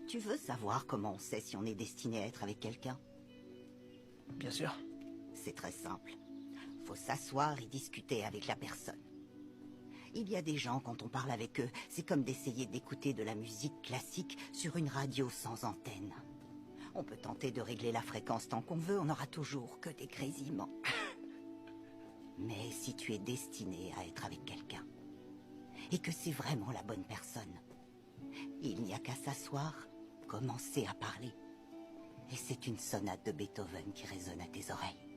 Tu veux savoir comment on sait si on est destiné à être avec quelqu'un? Bien sûr. C'est très simple. Faut s'asseoir et discuter avec la personne. Il y a des gens, quand on parle avec eux, c'est comme d'essayer d'écouter de la musique classique sur une radio sans antenne. On peut tenter de régler la fréquence tant qu'on veut, on n'aura toujours que des grésillements. Mais si tu es destiné à être avec quelqu'un, et que c'est vraiment la bonne personne, il n'y a qu'à s'asseoir, commencer à parler. Et c'est une sonate de Beethoven qui résonne à tes oreilles.